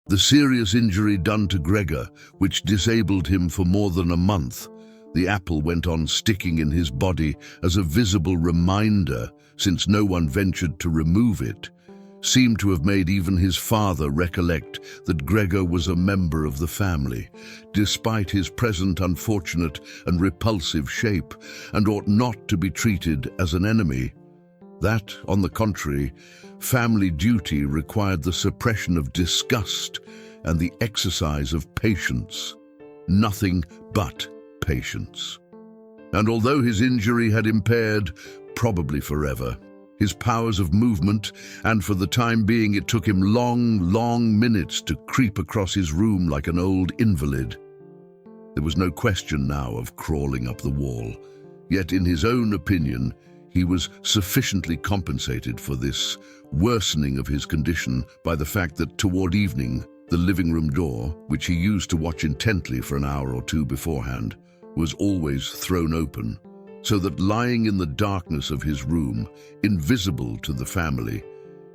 The serious injury done to Gregor, which disabled him for more than a month, the apple went on sticking in his body as a visible reminder, since no one ventured to remove it, seemed to have made even his father recollect that Gregor was a member of the family, despite his present unfortunate and repulsive shape, and ought not to be treated as an enemy. That, on the contrary, family duty required the suppression of disgust and the exercise of patience. Nothing but patience. And although his injury had impaired, probably forever, his powers of movement, and for the time being it took him long minutes to creep across his room like an old invalid. There was no question now of crawling up the wall, yet in his own opinion, he was sufficiently compensated for this worsening of his condition by the fact that toward evening, the living room door, which he used to watch intently for an hour or two beforehand, was always thrown open, so that lying in the darkness of his room, invisible to the family,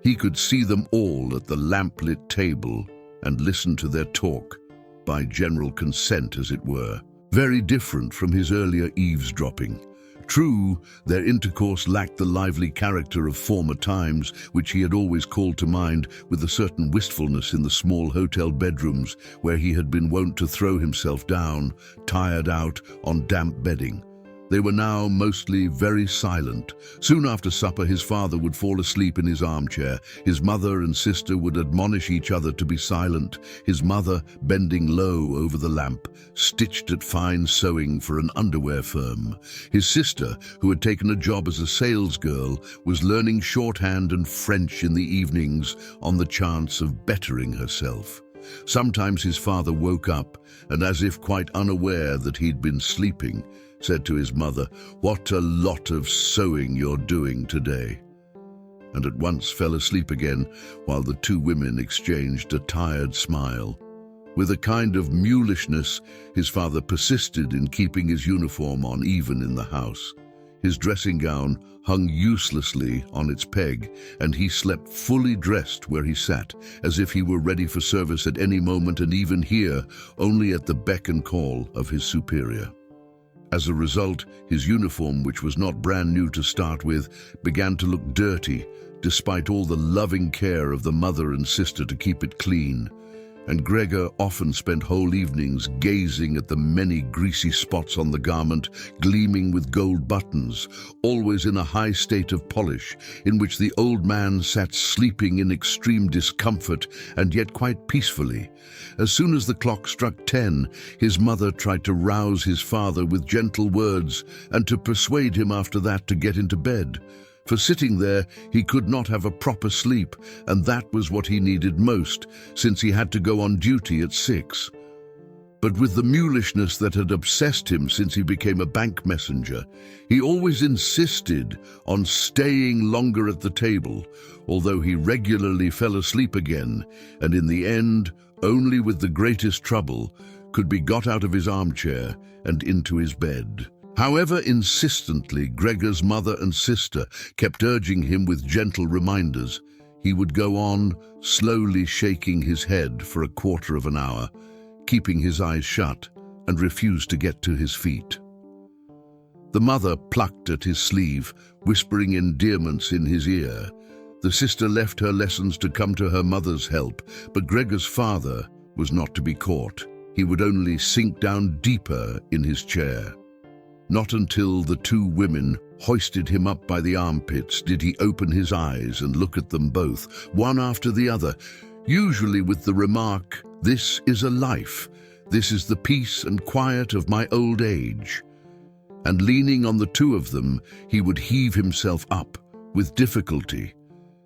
he could see them all at the lamplit table and listen to their talk, by general consent as it were, very different from his earlier eavesdropping. True, their intercourse lacked the lively character of former times, which he had always called to mind with a certain wistfulness in the small hotel bedrooms where he had been wont to throw himself down, tired out, on damp bedding. They were now mostly very silent. Soon after supper, his father would fall asleep in his armchair. His mother and sister would admonish each other to be silent, his mother bending low over the lamp, stitched at fine sewing for an underwear firm. His sister, who had taken a job as a salesgirl, was learning shorthand and French in the evenings on the chance of bettering herself. Sometimes his father woke up, and as if quite unaware that he'd been sleeping, said to his mother, "What a lot of sewing you're doing today," and at once fell asleep again, while the two women exchanged a tired smile. With a kind of mulishness, his father persisted in keeping his uniform on even in the house. His dressing gown hung uselessly on its peg, and he slept fully dressed where he sat, as if he were ready for service at any moment, and even here, only at the beck and call of his superior. As a result, his uniform, which was not brand new to start with, began to look dirty, despite all the loving care of the mother and sister to keep it clean. And Gregor often spent whole evenings gazing at the many greasy spots on the garment, gleaming with gold buttons, always in a high state of polish, in which the old man sat sleeping in extreme discomfort and yet quite peacefully. As soon as the clock struck 10, his mother tried to rouse his father with gentle words and to persuade him after that to get into bed. For sitting there, he could not have a proper sleep, and that was what he needed most, since he had to go on duty at 6. But with the mulishness that had obsessed him since he became a bank messenger, he always insisted on staying longer at the table, although he regularly fell asleep again, and in the end, only with the greatest trouble, could be got out of his armchair and into his bed. However insistently Gregor's mother and sister kept urging him with gentle reminders, he would go on, slowly shaking his head for a quarter of an hour, keeping his eyes shut, and refused to get to his feet. The mother plucked at his sleeve, whispering endearments in his ear. The sister left her lessons to come to her mother's help, but Gregor's father was not to be caught. He would only sink down deeper in his chair. Not until the two women hoisted him up by the armpits did he open his eyes and look at them both, one after the other, usually with the remark, "This is a life. This is the peace and quiet of my old age." And leaning on the two of them, he would heave himself up with difficulty,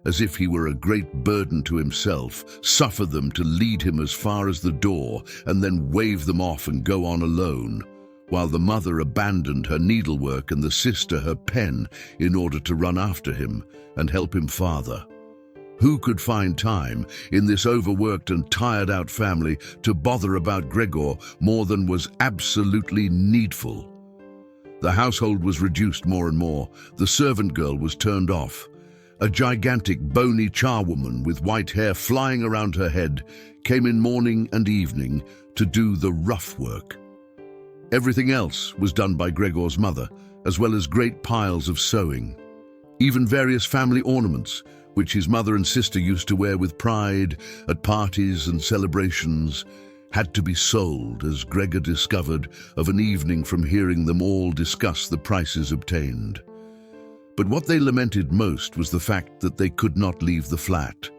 as if he were a great burden to himself, suffer them to lead him as far as the door, and then wave them off and go on alone, while the mother abandoned her needlework and the sister her pen in order to run after him and help him farther. Who could find time, in this overworked and tired-out family, to bother about Gregor more than was absolutely needful? The household was reduced more and more, the servant girl was turned off, A gigantic, bony charwoman with white hair flying around her head came in morning and evening to do the rough work. Everything else was done by Gregor's mother, as well as great piles of sewing. Even various family ornaments, which his mother and sister used to wear with pride at parties and celebrations, had to be sold, as Gregor discovered of an evening from hearing them all discuss the prices obtained. But what they lamented most was the fact that they could not leave the flat,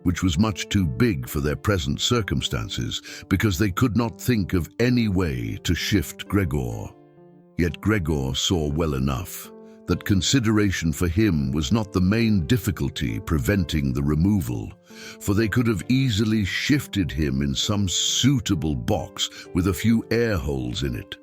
which was much too big for their present circumstances, because they could not think of any way to shift Gregor. Yet Gregor saw well enough that consideration for him was not the main difficulty preventing the removal, for they could have easily shifted him in some suitable box with a few air holes in it.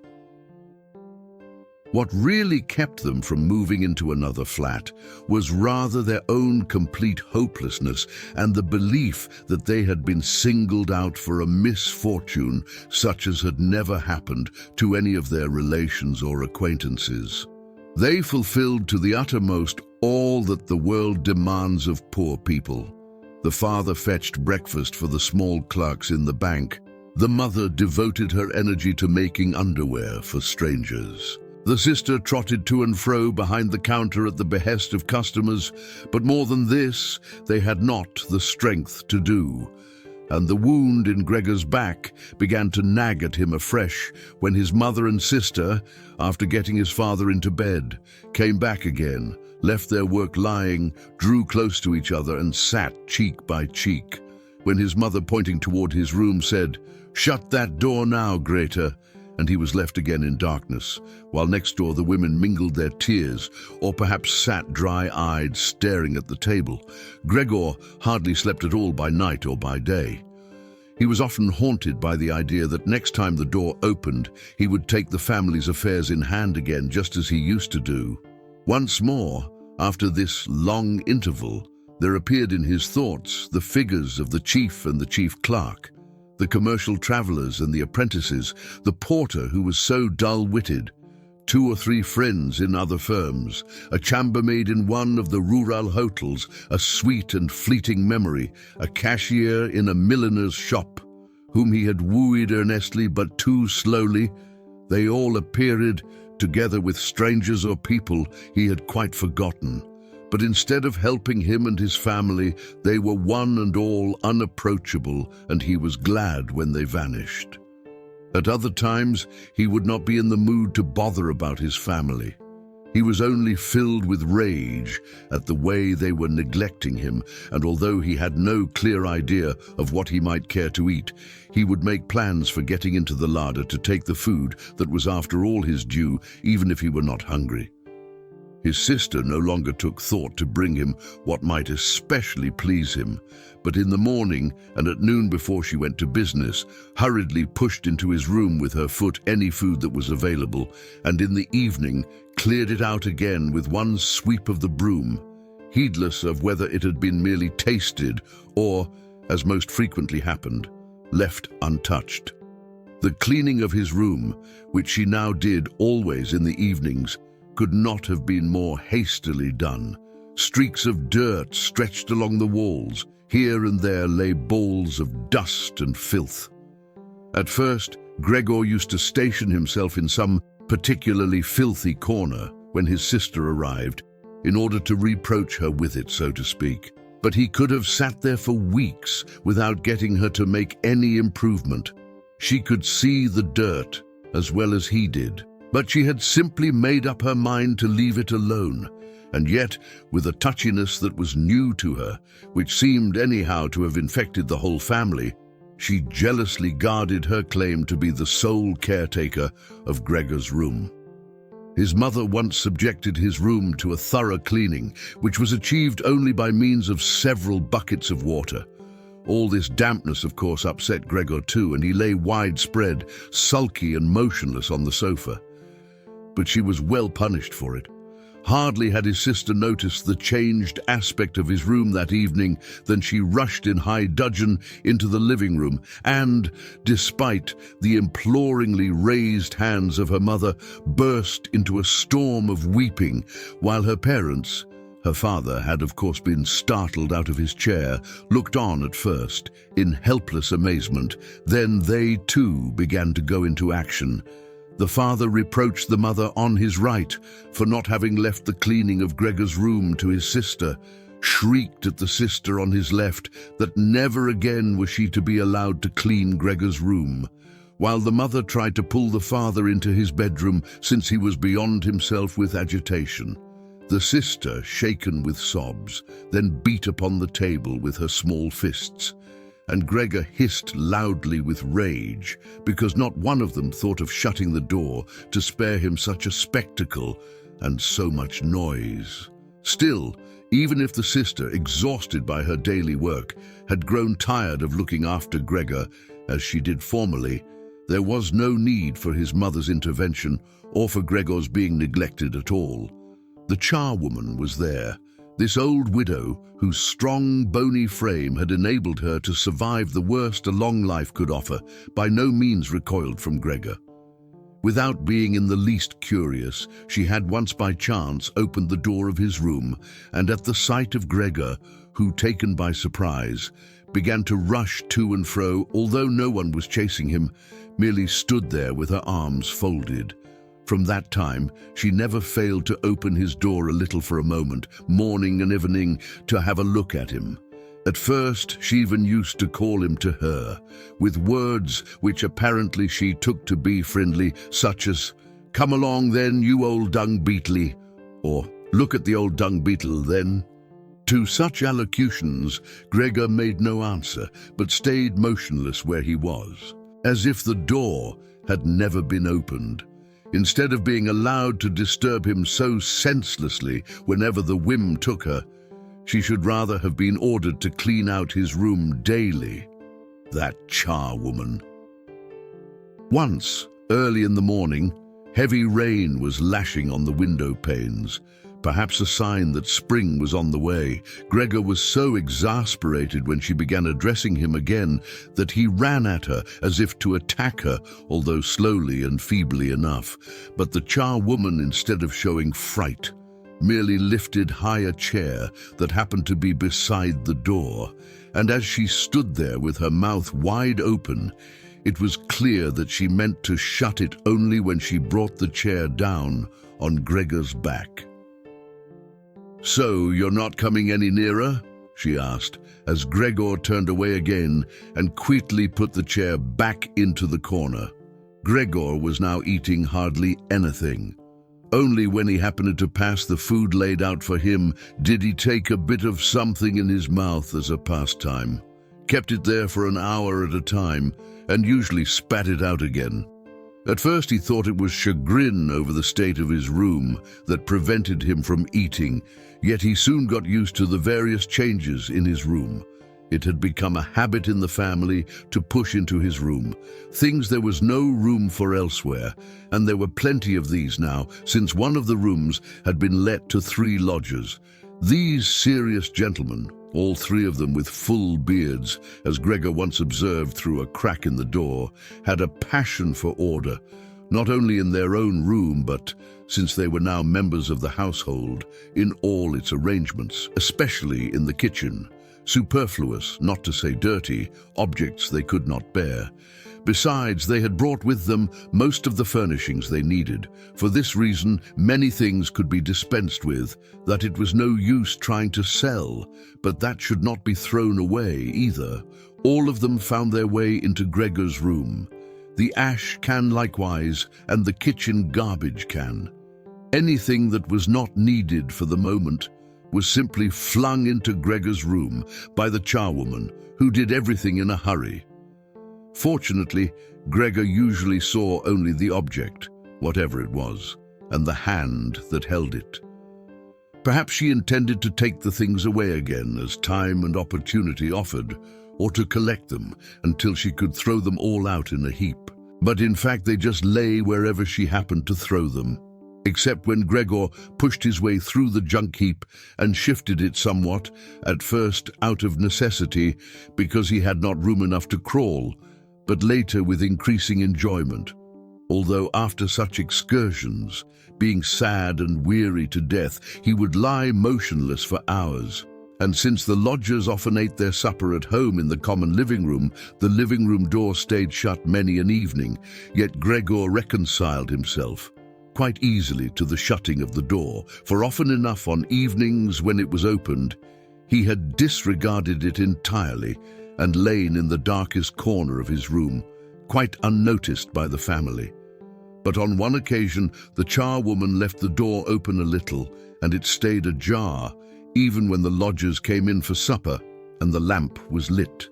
What really kept them from moving into another flat was rather their own complete hopelessness and the belief that they had been singled out for a misfortune such as had never happened to any of their relations or acquaintances. They fulfilled to the uttermost all that the world demands of poor people. The father fetched breakfast for the small clerks in the bank. The mother devoted her energy to making underwear for strangers. The sister trotted to and fro behind the counter at the behest of customers, but more than this, they had not the strength to do. And the wound in Gregor's back began to nag at him afresh when his mother and sister, after getting his father into bed, came back again, left their work lying, drew close to each other and sat cheek by cheek. When his mother, pointing toward his room, said, "Shut that door now, Greta," and he was left again in darkness, while next door the women mingled their tears, or perhaps sat dry-eyed staring at the table. Gregor hardly slept at all by night or by day. He was often haunted by the idea that next time the door opened, he would take the family's affairs in hand again, just as he used to do. Once more, after this long interval, there appeared in his thoughts the figures of the chief and the chief clerk, the commercial travelers and the apprentices, the porter who was so dull-witted, 2 or 3 friends in other firms, a chambermaid in one of the rural hotels, a sweet and fleeting memory, a cashier in a milliner's shop, whom he had wooed earnestly but too slowly. They all appeared, together with strangers or people he had quite forgotten. But instead of helping him and his family, they were one and all unapproachable, and he was glad when they vanished. At other times, he would not be in the mood to bother about his family. He was only filled with rage at the way they were neglecting him, and although he had no clear idea of what he might care to eat, he would make plans for getting into the larder to take the food that was after all his due, even if he were not hungry. His sister no longer took thought to bring him what might especially please him, but in the morning and at noon before she went to business, hurriedly pushed into his room with her foot any food that was available, and in the evening cleared it out again with one sweep of the broom, heedless of whether it had been merely tasted or, as most frequently happened, left untouched. The cleaning of his room, which she now did always in the evenings, could not have been more hastily done. Streaks of dirt stretched along the walls. Here and there lay balls of dust and filth. At first, Gregor used to station himself in some particularly filthy corner when his sister arrived, in order to reproach her with it, so to speak. But he could have sat there for weeks without getting her to make any improvement. She could see the dirt as well as he did. But she had simply made up her mind to leave it alone, and yet, with a touchiness that was new to her, which seemed anyhow to have infected the whole family, she jealously guarded her claim to be the sole caretaker of Gregor's room. His mother once subjected his room to a thorough cleaning, which was achieved only by means of several buckets of water. All this dampness, of course, upset Gregor too, and he lay widespread, sulky and motionless on the sofa. But she was well punished for it. Hardly had his sister noticed the changed aspect of his room that evening than she rushed in high dudgeon into the living room and, despite the imploringly raised hands of her mother, burst into a storm of weeping, while her parents, Her father had of course been startled out of his chair, looked on at first, in helpless amazement. Then they too began to go into action. The father reproached the mother on his right for not having left the cleaning of Gregor's room to his sister, shrieked at the sister on his left that never again was she to be allowed to clean Gregor's room, while the mother tried to pull the father into his bedroom since he was beyond himself with agitation. The sister, shaken with sobs, then beat upon the table with her small fists, and Gregor hissed loudly with rage because not one of them thought of shutting the door to spare him such a spectacle and so much noise. Still, even if the sister, exhausted by her daily work, had grown tired of looking after Gregor as she did formerly, there was no need for his mother's intervention or for Gregor's being neglected at all. The charwoman was there, this old widow whose strong, bony frame had enabled her to survive the worst a long life could offer, by no means recoiled from Gregor. Without being in the least curious, she had once by chance opened the door of his room, and at the sight of Gregor, who, taken by surprise, began to rush to and fro, although no one was chasing him, merely stood there with her arms folded. From that time, she never failed to open his door a little for a moment, morning and evening, to have a look at him. At first, she even used to call him to her, with words which apparently she took to be friendly, such as, "Come along then, you old dung beetle," or "Look at the old dung beetle then." To such allocutions, Gregor made no answer, but stayed motionless where he was, as if the door had never been opened. Instead of being allowed to disturb him so senselessly whenever the whim took her, she should rather have been ordered to clean out his room daily. That charwoman. Once, early in the morning, heavy rain was lashing on the window panes, perhaps a sign that spring was on the way. Gregor was so exasperated when she began addressing him again that he ran at her as if to attack her, although slowly and feebly enough. But the charwoman, instead of showing fright, merely lifted high a chair that happened to be beside the door, and as she stood there with her mouth wide open, it was clear that she meant to shut it only when she brought the chair down on Gregor's back. "So you're not coming any nearer?" she asked, as Gregor turned away again and quickly put the chair back into the corner. Gregor was now eating hardly anything. Only when he happened to pass the food laid out for him did he take a bit of something in his mouth as a pastime. Kept it there for an hour at a time, and usually spat it out again. At first he thought it was chagrin over the state of his room that prevented him from eating, yet he soon got used to the various changes in his room. It had become a habit in the family to push into his room things there was no room for elsewhere, and there were plenty of these now, since one of the rooms had been let to 3 lodgers. These serious gentlemen, all 3 of them with full beards, as Gregor once observed through a crack in the door, had a passion for order, not only in their own room, but, since they were now members of the household, in all its arrangements, especially in the kitchen. Superfluous, not to say dirty, objects they could not bear. Besides, they had brought with them most of the furnishings they needed. For this reason, many things could be dispensed with, that it was no use trying to sell, but that should not be thrown away either. All of them found their way into Gregor's room. The ash can likewise, and the kitchen garbage can. Anything that was not needed for the moment was simply flung into Gregor's room by the charwoman, who did everything in a hurry. Fortunately, Gregor usually saw only the object, whatever it was, and the hand that held it. Perhaps she intended to take the things away again as time and opportunity offered, or to collect them until she could throw them all out in a heap. But in fact they just lay wherever she happened to throw them, except when Gregor pushed his way through the junk heap and shifted it somewhat, at first out of necessity because he had not room enough to crawl, but later with increasing enjoyment. although after such excursions, being sad and weary to death, he would lie motionless for hours. And since the lodgers often ate their supper at home in the common living room, the living room door stayed shut many an evening, yet Gregor reconciled himself quite easily to the shutting of the door, for often enough on evenings when it was opened, he had disregarded it entirely and lain in the darkest corner of his room, quite unnoticed by the family. But on one occasion, the charwoman left the door open a little, and it stayed ajar, even when the lodgers came in for supper and the lamp was lit.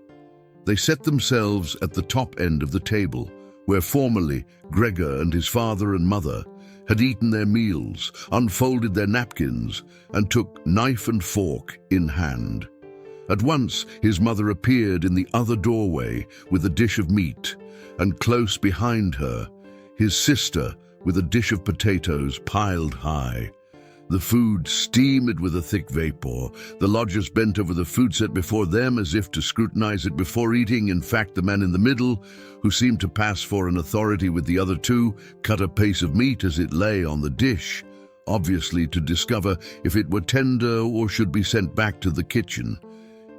They set themselves at the top end of the table, where formerly Gregor and his father and mother had eaten their meals, unfolded their napkins, and took knife and fork in hand. At once his mother appeared in the other doorway with a dish of meat, and close behind her, his sister with a dish of potatoes piled high. The food steamed with a thick vapor. The lodgers bent over the food set before them as if to scrutinize it before eating. In fact, the man in the middle, who seemed to pass for an authority with the other two, cut a piece of meat as it lay on the dish, obviously to discover if it were tender or should be sent back to the kitchen.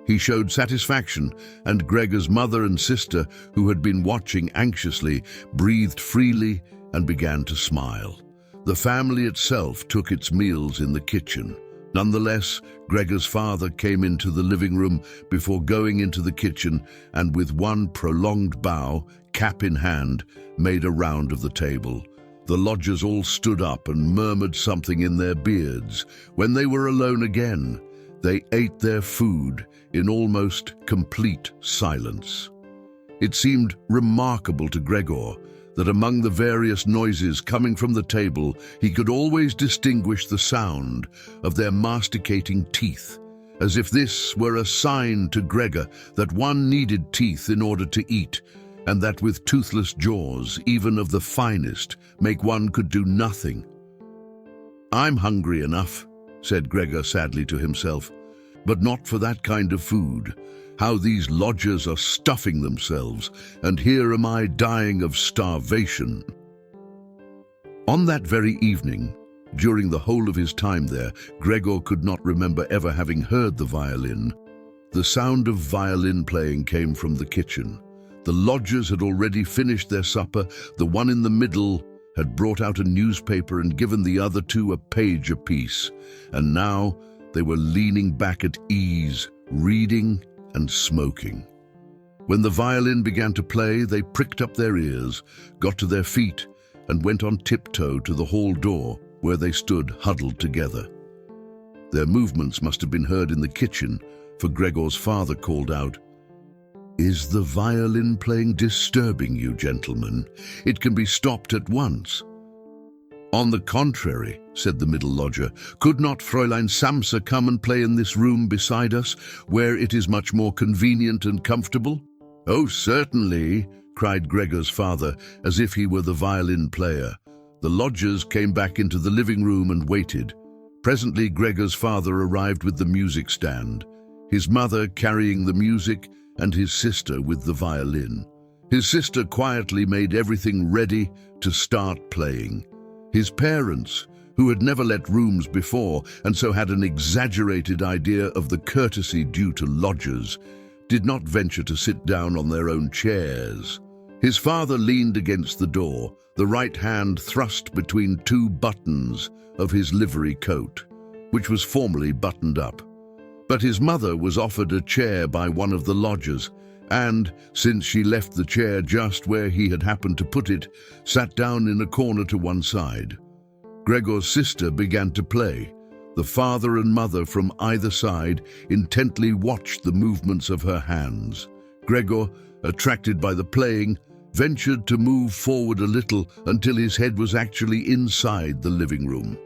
He showed satisfaction, and Gregor's mother and sister, who had been watching anxiously, breathed freely and began to smile. The family itself took its meals in the kitchen. Nonetheless, Gregor's father came into the living room before going into the kitchen and with one prolonged bow, cap in hand, made a round of the table. The lodgers all stood up and murmured something in their beards. When they were alone again, they ate their food in almost complete silence. It seemed remarkable to Gregor that among the various noises coming from the table, he could always distinguish the sound of their masticating teeth, as if this were a sign to Gregor that one needed teeth in order to eat, and that with toothless jaws, even of the finest, one could do nothing. "I'm hungry enough," said Gregor sadly to himself, "but not for that kind of food. How these lodgers are stuffing themselves, and here am I dying of starvation." On that very evening, during the whole of his time there, Gregor could not remember ever having heard the violin. The sound of violin playing came from the kitchen. The lodgers had already finished their supper. The one in the middle had brought out a newspaper and given the other two a page apiece, and now they were leaning back at ease, reading and smoking. When the violin began to play, they pricked up their ears, got to their feet, and went on tiptoe to the hall door, where they stood huddled together. Their movements must have been heard in the kitchen, for Gregor's father called out, "Is the violin playing disturbing you, gentlemen? It can be stopped at once." "On the contrary," said the middle lodger, "could not Fräulein Samsa come and play in this room beside us, where it is much more convenient and comfortable?" "Oh, certainly," cried Gregor's father, as if he were the violin player. The lodgers came back into the living room and waited. Presently Gregor's father arrived with the music stand, his mother carrying the music and his sister with the violin. His sister quietly made everything ready to start playing. His parents, who had never let rooms before and so had an exaggerated idea of the courtesy due to lodgers, did not venture to sit down on their own chairs. His father leaned against the door, the right hand thrust between two buttons of his livery coat, which was formally buttoned up. But his mother was offered a chair by one of the lodgers, and, since she left the chair just where he had happened to put it, sat down in a corner to one side. Gregor's sister began to play. The father and mother from either side intently watched the movements of her hands. Gregor, attracted by the playing, ventured to move forward a little until his head was actually inside the living room.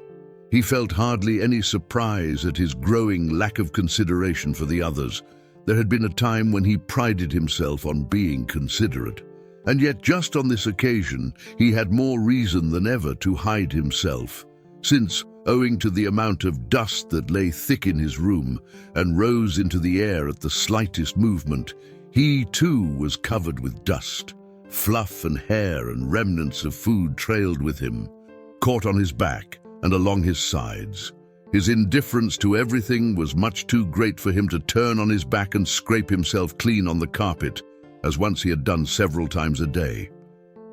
He felt hardly any surprise at his growing lack of consideration for the others. There had been a time when he prided himself on being considerate, and yet just on this occasion he had more reason than ever to hide himself, since, owing to the amount of dust that lay thick in his room and rose into the air at the slightest movement, he too was covered with dust, Fluff and hair and remnants of food trailed with him, caught on his back and along his sides. His indifference to everything was much too great for him to turn on his back and scrape himself clean on the carpet, as once he had done several times a day.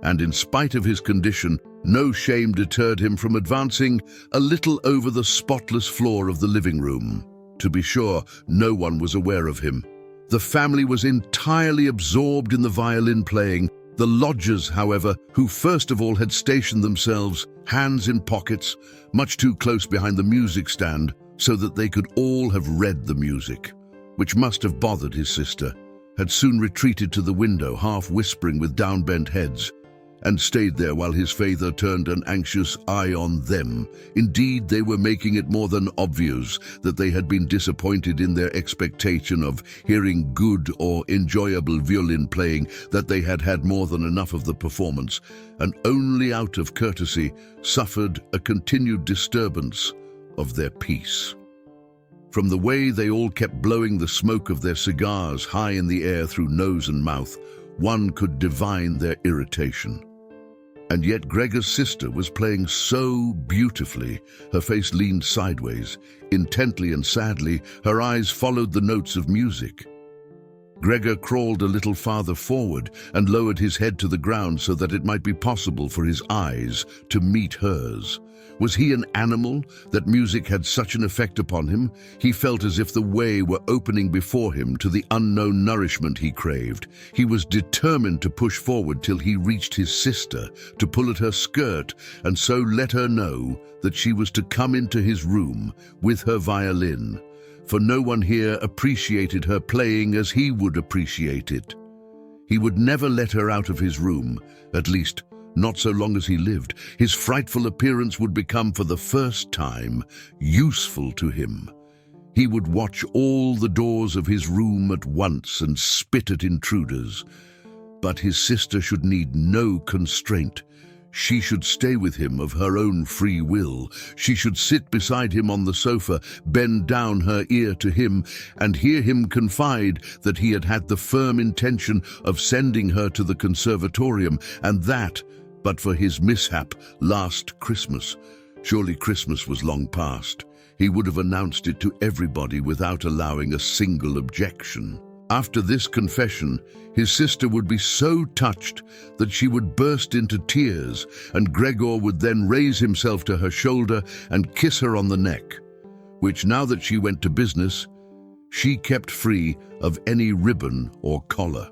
And in spite of his condition, no shame deterred him from advancing a little over the spotless floor of the living room. To be sure, no one was aware of him. The family was entirely absorbed in the violin playing. The lodgers, however, who first of all had stationed themselves, hands in pockets, much too close behind the music stand, so that they could all have read the music, which must have bothered his sister, had soon retreated to the window, half whispering with down-bent heads, and stayed there while his father turned an anxious eye on them. Indeed, they were making it more than obvious that they had been disappointed in their expectation of hearing good or enjoyable violin playing, that they had had more than enough of the performance, and only out of courtesy suffered a continued disturbance of their peace. From the way they all kept blowing the smoke of their cigars high in the air through nose and mouth, one could divine their irritation. And yet Gregor's sister was playing so beautifully. Her face leaned sideways. Intently and sadly, her eyes followed the notes of music. Gregor crawled a little farther forward and lowered his head to the ground so that it might be possible for his eyes to meet hers. Was he an animal that music had such an effect upon him? He felt as if the way were opening before him to the unknown nourishment he craved. He was determined to push forward till he reached his sister, to pull at her skirt, and so let her know that she was to come into his room with her violin, for no one here appreciated her playing as he would appreciate it. He would never let her out of his room, at least not so long as he lived. His frightful appearance would become, for the first time, useful to him. He would watch all the doors of his room at once and spit at intruders. But his sister should need no constraint. She should stay with him of her own free will. She should sit beside him on the sofa, bend down her ear to him, and hear him confide that he had had the firm intention of sending her to the conservatorium, and that, but for his mishap last Christmas. Surely Christmas was long past. He would have announced it to everybody without allowing a single objection. After this confession, his sister would be so touched that she would burst into tears, and Gregor would then raise himself to her shoulder and kiss her on the neck, which, now that she went to business, she kept free of any ribbon or collar.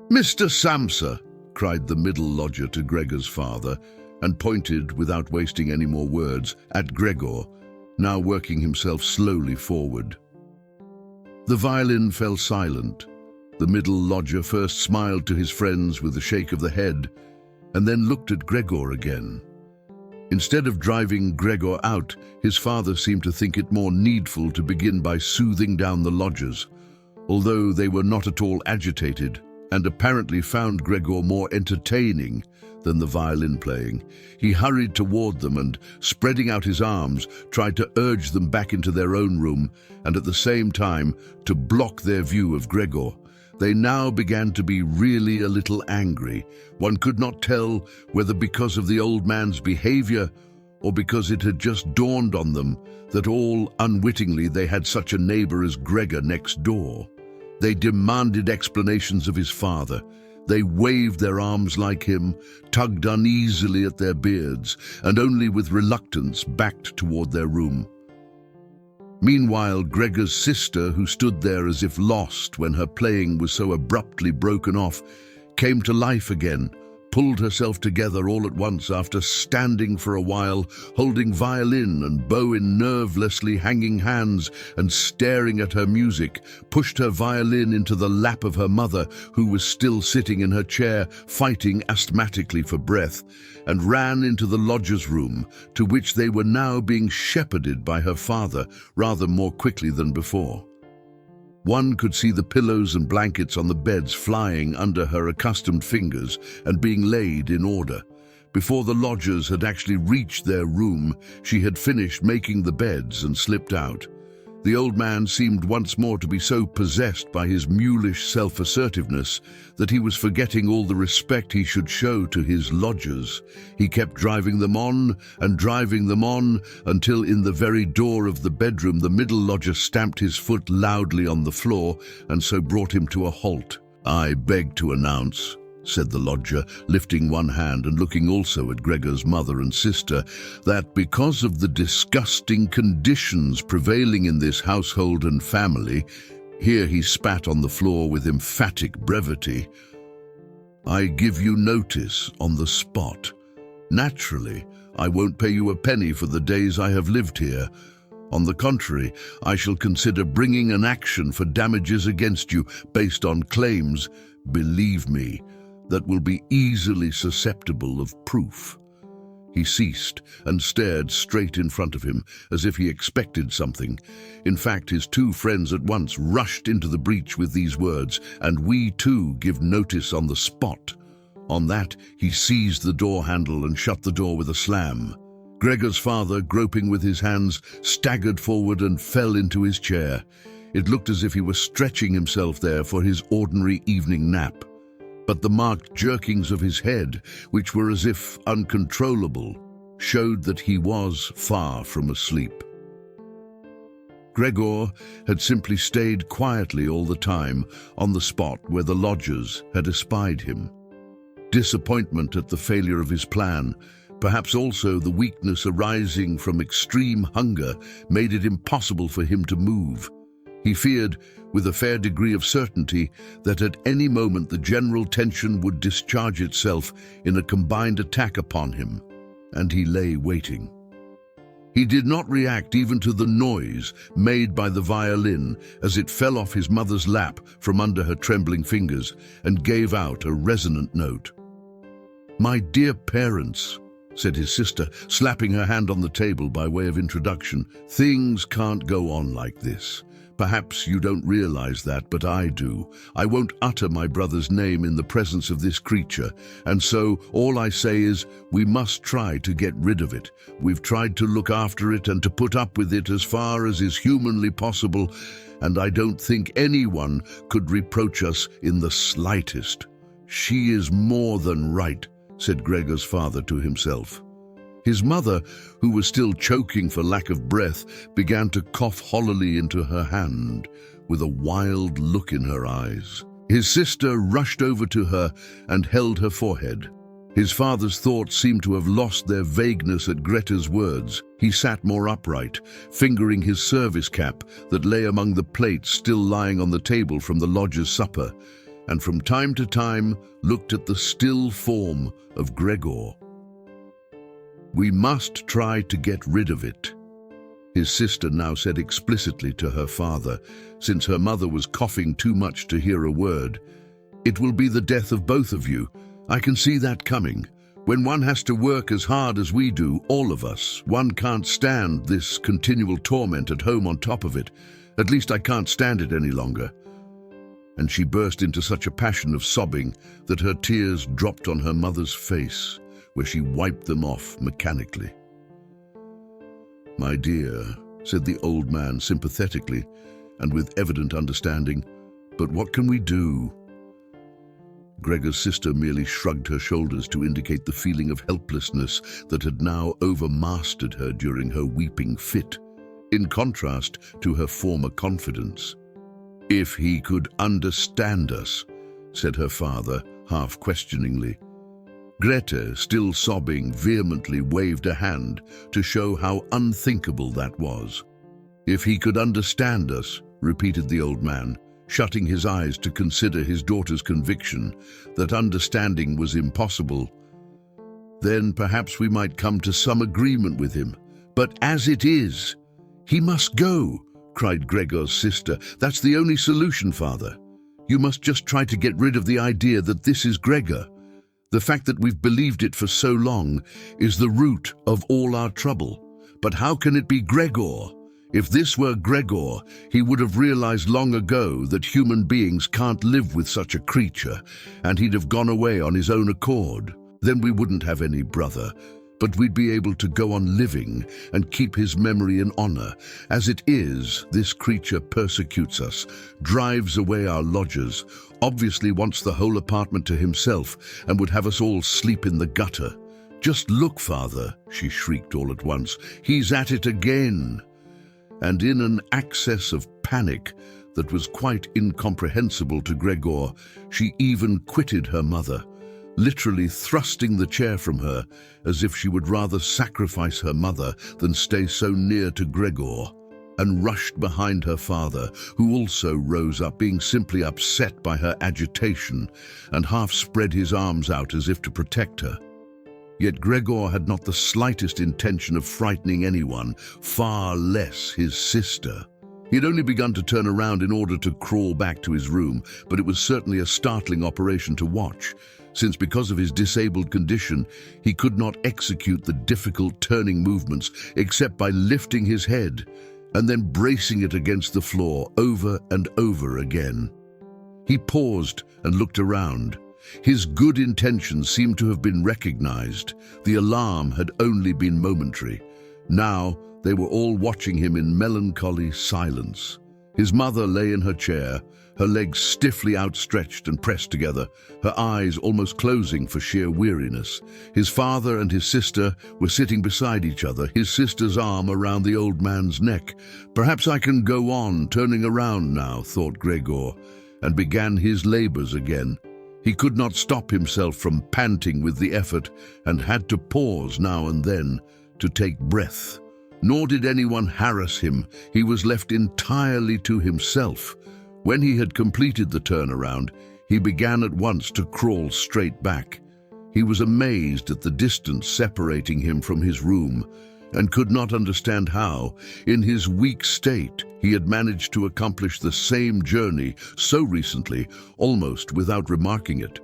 "Mr. Samsa," cried the middle lodger to Gregor's father, and pointed, without wasting any more words, at Gregor, now working himself slowly forward. The violin fell silent. The middle lodger first smiled to his friends with a shake of the head, and then looked at Gregor again. Instead of driving Gregor out, his father seemed to think it more needful to begin by soothing down the lodgers, although they were not at all agitated, and apparently found Gregor more entertaining than the violin playing. He hurried toward them and, spreading out his arms, tried to urge them back into their own room, and at the same time to block their view of Gregor. They now began to be really a little angry. One could not tell whether because of the old man's behavior or because it had just dawned on them that all unwittingly they had such a neighbor as Gregor next door. They demanded explanations of his father. They waved their arms like him, tugged uneasily at their beards, and only with reluctance backed toward their room. Meanwhile, Gregor's sister, who stood there as if lost when her playing was so abruptly broken off, came to life again, pulled herself together all at once after standing for a while, holding violin and bow in nervelessly hanging hands and staring at her music, pushed her violin into the lap of her mother, who was still sitting in her chair, fighting asthmatically for breath, and ran into the lodger's room, to which they were now being shepherded by her father rather more quickly than before. One could see the pillows and blankets on the beds flying under her accustomed fingers and being laid in order. Before the lodgers had actually reached their room, she had finished making the beds and slipped out. The old man seemed once more to be so possessed by his mulish self-assertiveness that he was forgetting all the respect he should show to his lodgers. He kept driving them on and driving them on until in the very door of the bedroom the middle lodger stamped his foot loudly on the floor and so brought him to a halt. "I beg to announce," said the lodger, lifting one hand and looking also at Gregor's mother and sister, "that because of the disgusting conditions prevailing in this household and family," here he spat on the floor with emphatic brevity, "I give you notice on the spot. Naturally, I won't pay you a penny for the days I have lived here. On the contrary, I shall consider bringing an action for damages against you based on claims, believe me, that will be easily susceptible of proof." He ceased and stared straight in front of him, as if he expected something. In fact, his two friends at once rushed into the breach with these words, "And we too give notice on the spot." On that, he seized the door handle and shut the door with a slam. Gregor's father, groping with his hands, staggered forward and fell into his chair. It looked as if he was stretching himself there for his ordinary evening nap. But the marked jerkings of his head, which were as if uncontrollable, showed that he was far from asleep. Gregor had simply stayed quietly all the time on the spot where the lodgers had espied him. Disappointment at the failure of his plan, perhaps also the weakness arising from extreme hunger, made it impossible for him to move. He feared, with a fair degree of certainty, that at any moment the general tension would discharge itself in a combined attack upon him, and he lay waiting. He did not react even to the noise made by the violin as it fell off his mother's lap from under her trembling fingers and gave out a resonant note. "My dear parents," said his sister, slapping her hand on the table by way of introduction, "things can't go on like this. Perhaps you don't realize that, but I do. I won't utter my brother's name in the presence of this creature, and so all I say is we must try to get rid of it. We've tried to look after it and to put up with it as far as is humanly possible, and I don't think anyone could reproach us in the slightest." "She is more than right," said Gregor's father to himself. His mother, who was still choking for lack of breath, began to cough hollowly into her hand, with a wild look in her eyes. His sister rushed over to her and held her forehead. His father's thoughts seemed to have lost their vagueness at Greta's words. He sat more upright, fingering his service cap that lay among the plates still lying on the table from the lodger's supper, and from time to time looked at the still form of Gregor. "We must try to get rid of it," his sister now said explicitly to her father, since her mother was coughing too much to hear a word. "It will be the death of both of you. I can see that coming. When one has to work as hard as we do, all of us, one can't stand this continual torment at home on top of it. At least I can't stand it any longer." And she burst into such a passion of sobbing that her tears dropped on her mother's face, where she wiped them off mechanically. "My dear," said the old man sympathetically and with evident understanding, "but what can we do?" Gregor's sister merely shrugged her shoulders to indicate the feeling of helplessness that had now overmastered her during her weeping fit, in contrast to her former confidence. "If he could understand us," said her father, half questioningly. Greta, still sobbing, vehemently waved a hand to show how unthinkable that was. "If he could understand us," repeated the old man, shutting his eyes to consider his daughter's conviction that understanding was impossible, "then perhaps we might come to some agreement with him. But as it is, he must go," cried Gregor's sister. "That's the only solution, father. You must just try to get rid of the idea that this is Gregor. The fact that we've believed it for so long is the root of all our trouble. But how can it be Gregor? If this were Gregor, he would have realized long ago that human beings can't live with such a creature, and he'd have gone away on his own accord. Then we wouldn't have any brother. but we'd be able to go on living and keep his memory in honor. As it is, this creature persecutes us, drives away our lodgers, obviously wants the whole apartment to himself, and would have us all sleep in the gutter. Just look, Father, she shrieked all at once. He's at it again. And in an access of panic that was quite incomprehensible to Gregor, she even quitted her mother, literally thrusting the chair from her, as if she would rather sacrifice her mother than stay so near to Gregor, and rushed behind her father, who also rose up, being simply upset by her agitation, and half spread his arms out as if to protect her. Yet Gregor had not the slightest intention of frightening anyone, far less his sister. He had only begun to turn around in order to crawl back to his room, but it was certainly a startling operation to watch, since because of his disabled condition, he could not execute the difficult turning movements except by lifting his head and then bracing it against the floor over and over again. He paused and looked around. His good intentions seemed to have been recognized. The alarm had only been momentary. Now they were all watching him in melancholy silence. His mother lay in her chair, her legs stiffly outstretched and pressed together, her eyes almost closing for sheer weariness. His father and his sister were sitting beside each other, his sister's arm around the old man's neck. Perhaps I can go on turning around now, thought Gregor, and began his labors again. He could not stop himself from panting with the effort and had to pause now and then to take breath. Nor did anyone harass him. He was left entirely to himself. When he had completed the turnaround, he began at once to crawl straight back. He was amazed at the distance separating him from his room and could not understand how, in his weak state, he had managed to accomplish the same journey so recently, almost without remarking it.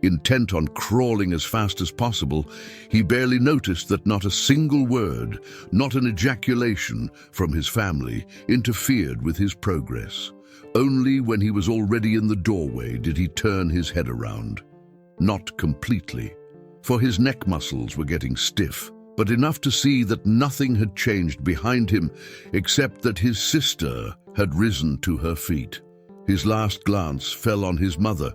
Intent on crawling as fast as possible, he barely noticed that not a single word, not an ejaculation from his family interfered with his progress. Only when he was already in the doorway did he turn his head around. Not completely, for his neck muscles were getting stiff, but enough to see that nothing had changed behind him except that his sister had risen to her feet. His last glance fell on his mother,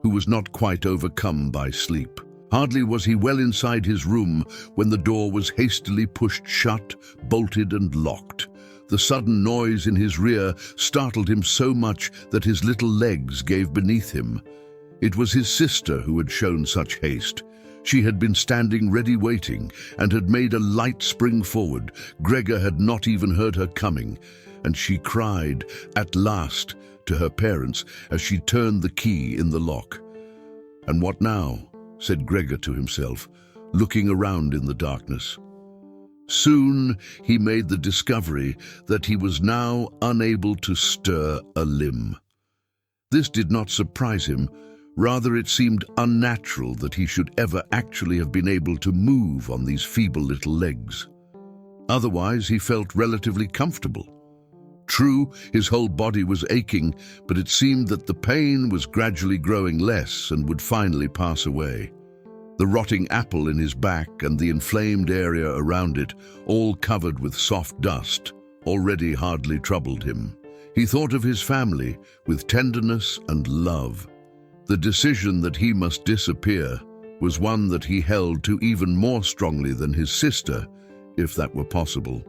who was not quite overcome by sleep. Hardly was he well inside his room when the door was hastily pushed shut, bolted and locked. The sudden noise in his rear startled him so much that his little legs gave beneath him. It was his sister who had shown such haste. She had been standing ready waiting and had made a light spring forward. Gregor had not even heard her coming, and she cried, at last, to her parents as she turned the key in the lock. "And what now?" said Gregor to himself, looking around in the darkness. Soon he made the discovery that he was now unable to stir a limb. This did not surprise him. Rather, it seemed unnatural that he should ever actually have been able to move on these feeble little legs. Otherwise, he felt relatively comfortable. True, his whole body was aching, but it seemed that the pain was gradually growing less and would finally pass away. The rotting apple in his back and the inflamed area around it, all covered with soft dust, already hardly troubled him. He thought of his family with tenderness and love. The decision that he must disappear was one that he held to even more strongly than his sister, if that were possible.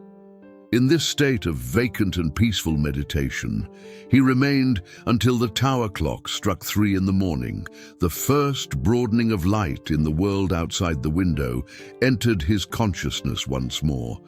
In this state of vacant and peaceful meditation, he remained until the tower clock struck 3 in the morning. The first broadening of light in the world outside the window entered his consciousness once more.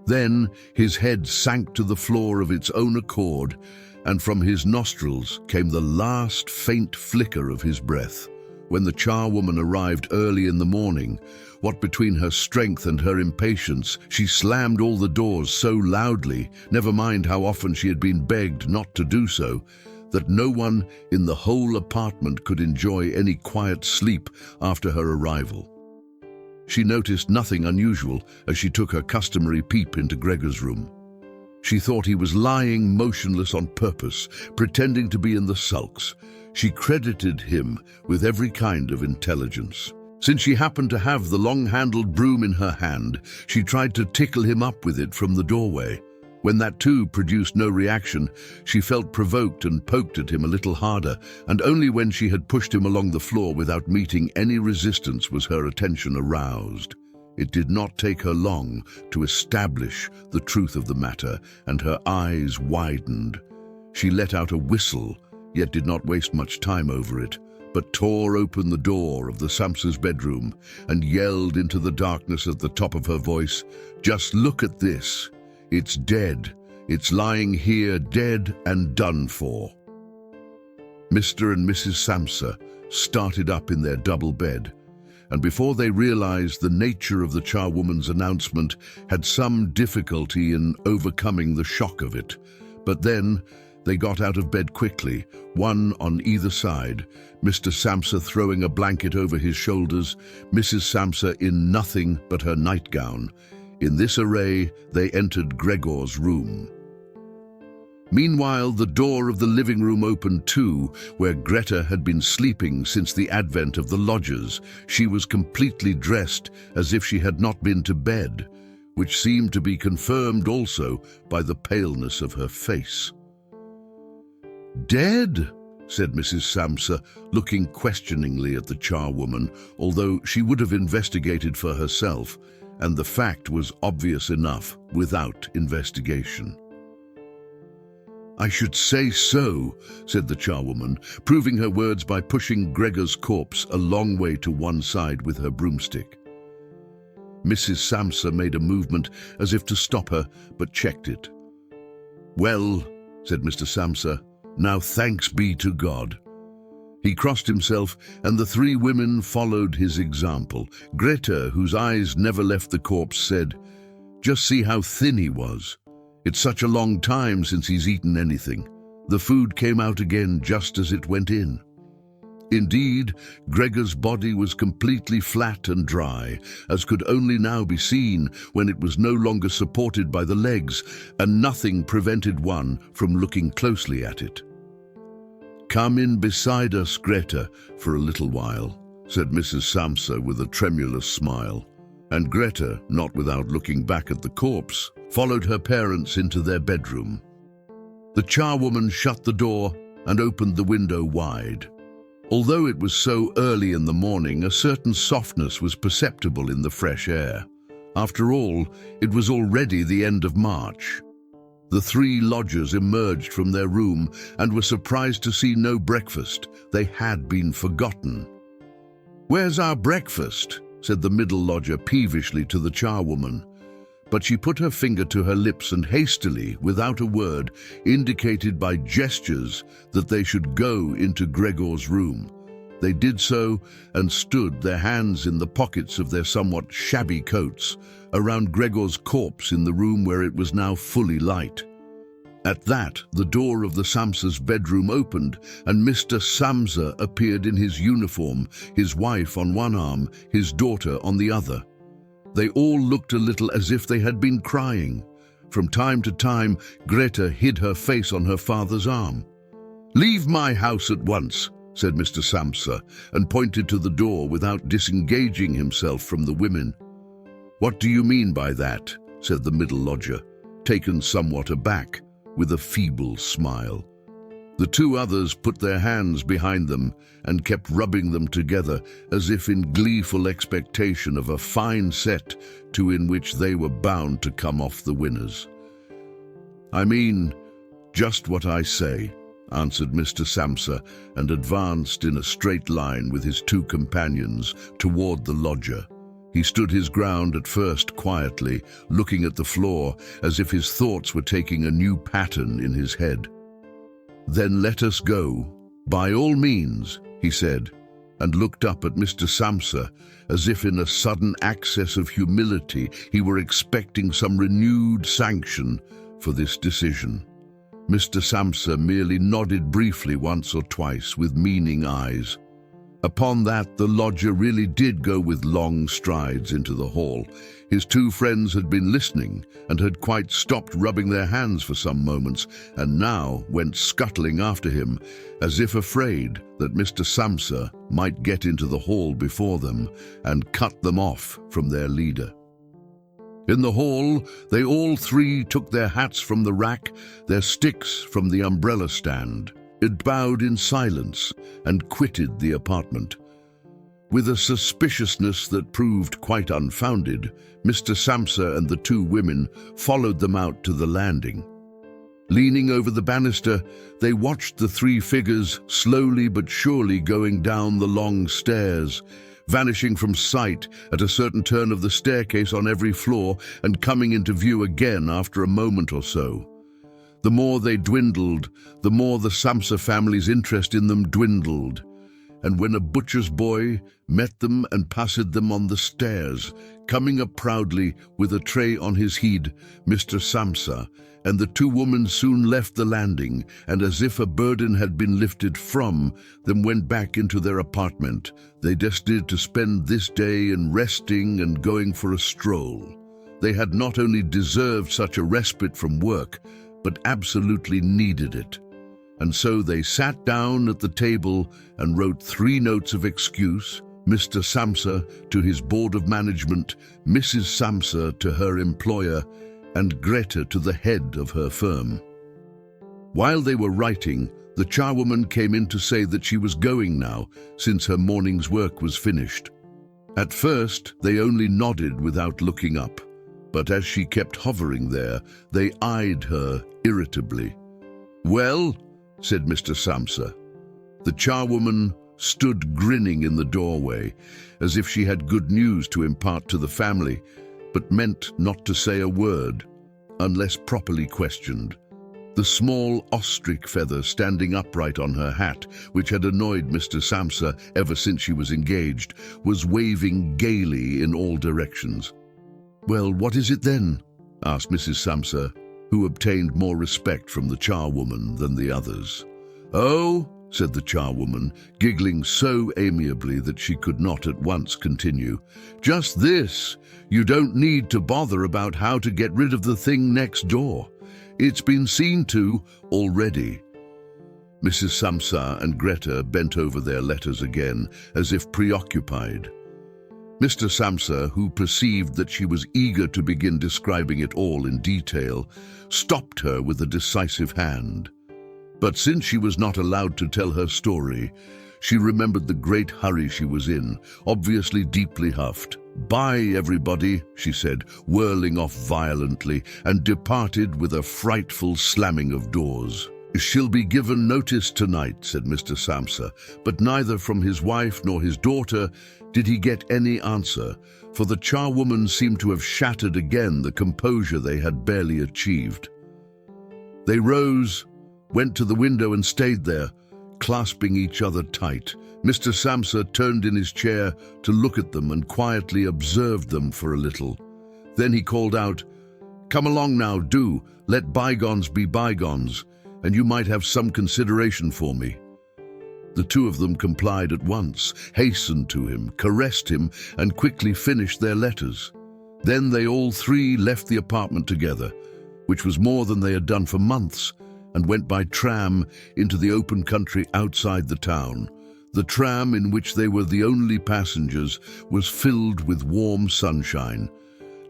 Then his head sank to the floor of its own accord, and from his nostrils came the last faint flicker of his breath. When the charwoman arrived early in the morning, what between her strength and her impatience, she slammed all the doors so loudly, never mind how often she had been begged not to do so, that no one in the whole apartment could enjoy any quiet sleep after her arrival. She noticed nothing unusual as she took her customary peep into Gregor's room. She thought he was lying motionless on purpose, pretending to be in the sulks. She credited him with every kind of intelligence. Since she happened to have the long-handled broom in her hand, she tried to tickle him up with it from the doorway. When that too produced no reaction, she felt provoked and poked at him a little harder, and only when she had pushed him along the floor without meeting any resistance was her attention aroused. It did not take her long to establish the truth of the matter, and her eyes widened. She let out a whistle, yet did not waste much time over it, but tore open the door of the Samsa's bedroom and yelled into the darkness at the top of her voice, "Just look at this. It's dead. It's lying here dead and done for." Mr. and Mrs. Samsa started up in their double bed, and before they realized the nature of the charwoman's announcement, had some difficulty in overcoming the shock of it. But then they got out of bed quickly, one on either side, Mr. Samsa throwing a blanket over his shoulders, Mrs. Samsa in nothing but her nightgown. In this array, they entered Gregor's room. Meanwhile, the door of the living room opened too, where Greta had been sleeping since the advent of the lodgers. She was completely dressed as if she had not been to bed, which seemed to be confirmed also by the paleness of her face. "Dead?" said Mrs. Samsa, looking questioningly at the charwoman, although she would have investigated for herself, and the fact was obvious enough without investigation. "I should say so," said the charwoman, proving her words by pushing Gregor's corpse a long way to one side with her broomstick. Mrs. Samsa made a movement as if to stop her, but checked it. "Well," said Mr. Samsa, "now thanks be to God." He crossed himself, and the three women followed his example. Greta, whose eyes never left the corpse, said, "Just see how thin he was. It's such a long time since he's eaten anything. The food came out again just as it went in." Indeed, Gregor's body was completely flat and dry, as could only now be seen when it was no longer supported by the legs, and nothing prevented one from looking closely at it. "Come in beside us, Greta, for a little while," said Mrs. Samsa with a tremulous smile, and Greta, not without looking back at the corpse, followed her parents into their bedroom. The charwoman shut the door and opened the window wide. Although it was so early in the morning, a certain softness was perceptible in the fresh air. After all, it was already the end of March. The three lodgers emerged from their room and were surprised to see no breakfast. They had been forgotten. "Where's our breakfast?" said the middle lodger peevishly to the charwoman. But she put her finger to her lips and hastily, without a word, indicated by gestures that they should go into Gregor's room. They did so and stood, their hands in the pockets of their somewhat shabby coats, around Gregor's corpse in the room where it was now fully light. At that, the door of the Samsa's bedroom opened, and Mr. Samsa appeared in his uniform, his wife on one arm, his daughter on the other. They all looked a little as if they had been crying. From time to time, Greta hid her face on her father's arm. "Leave my house at once," said Mr. Samsa, and pointed to the door without disengaging himself from the women. "What do you mean by that?" said the middle lodger, taken somewhat aback, with a feeble smile. The two others put their hands behind them and kept rubbing them together as if in gleeful expectation of a fine set in which they were bound to come off the winners. "I mean, just what I say," answered Mr. Samsa, and advanced in a straight line with his two companions toward the lodger. He stood his ground at first quietly, looking at the floor as if his thoughts were taking a new pattern in his head. "Then let us go, by all means," he said, and looked up at Mr. Samsa as if in a sudden access of humility he were expecting some renewed sanction for this decision. Mr. Samsa merely nodded briefly once or twice with meaning eyes. Upon that, the lodger really did go with long strides into the hall. His two friends had been listening and had quite stopped rubbing their hands for some moments, and now went scuttling after him, as if afraid that Mr. Samsa might get into the hall before them and cut them off from their leader. In the hall, they all three took their hats from the rack, their sticks from the umbrella stand. It bowed in silence and quitted the apartment. With a suspiciousness that proved quite unfounded, Mr. Samsa and the two women followed them out to the landing. Leaning over the banister, they watched the three figures slowly but surely going down the long stairs, vanishing from sight at a certain turn of the staircase on every floor and coming into view again after a moment or so. The more they dwindled, the more the Samsa family's interest in them dwindled. And when a butcher's boy met them and passed them on the stairs, coming up proudly with a tray on his head, Mr. Samsa, and the two women soon left the landing, and as if a burden had been lifted from them went back into their apartment, they destined to spend this day in resting and going for a stroll. They had not only deserved such a respite from work, but absolutely needed it. And so they sat down at the table and wrote 3 notes of excuse, Mr. Samsa to his board of management, Mrs. Samsa to her employer, and Greta to the head of her firm. While they were writing, the charwoman came in to say that she was going now, since her morning's work was finished. At first, they only nodded without looking up, but as she kept hovering there, they eyed her irritably. "Well," said Mr. Samsa. The charwoman stood grinning in the doorway, as if she had good news to impart to the family, but meant not to say a word, unless properly questioned. The small ostrich feather standing upright on her hat, which had annoyed Mr. Samsa ever since she was engaged, was waving gaily in all directions. "Well, what is it then?" asked Mrs. Samsa, who obtained more respect from the charwoman than the others. "Oh," said the charwoman, giggling so amiably that she could not at once continue, "just this. You don't need to bother about how to get rid of the thing next door. It's been seen to already." Mrs. Samsa and Greta bent over their letters again, as if preoccupied. Mr. Samsa, who perceived that she was eager to begin describing it all in detail, stopped her with a decisive hand. But since she was not allowed to tell her story, she remembered the great hurry she was in, obviously deeply huffed. "Bye, everybody," she said, whirling off violently, and departed with a frightful slamming of doors. "She'll be given notice tonight," said Mr. Samsa, but neither from his wife nor his daughter did he get any answer, for the charwoman seemed to have shattered again the composure they had barely achieved. They rose, went to the window and stayed there, clasping each other tight. Mr. Samsa turned in his chair to look at them and quietly observed them for a little. Then he called out, "Come along now, do. Let bygones be bygones, and you might have some consideration for me." The two of them complied at once, hastened to him, caressed him, and quickly finished their letters. Then they all three left the apartment together, which was more than they had done for months, and went by tram into the open country outside the town. The tram, in which they were the only passengers, was filled with warm sunshine.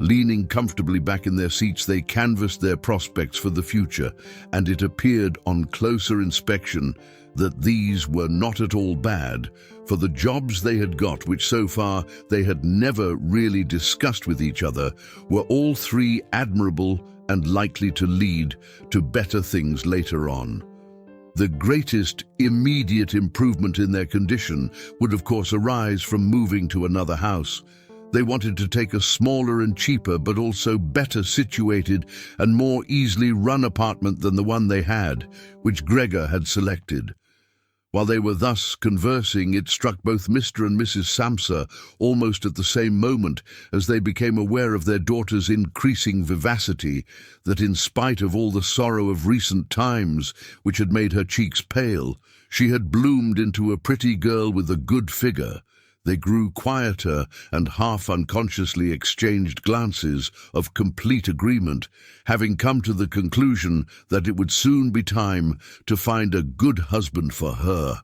Leaning comfortably back in their seats, they canvassed their prospects for the future, and it appeared on closer inspection that these were not at all bad, for the jobs they had got, which so far they had never really discussed with each other, were all three admirable and likely to lead to better things later on. The greatest immediate improvement in their condition would of course arise from moving to another house. They wanted to take a smaller and cheaper, but also better situated and more easily run apartment than the one they had, which Gregor had selected. While they were thus conversing, it struck both Mr. and Mrs. Samsa almost at the same moment, as they became aware of their daughter's increasing vivacity, that in spite of all the sorrow of recent times, which had made her cheeks pale, She had bloomed into a pretty girl with a good figure. They grew quieter and half unconsciously exchanged glances of complete agreement, having come to the conclusion that it would soon be time to find a good husband for her.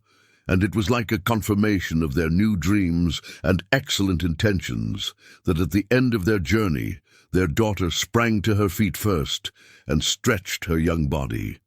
And it was like a confirmation of their new dreams and excellent intentions that at the end of their journey, their daughter sprang to her feet first and stretched her young body.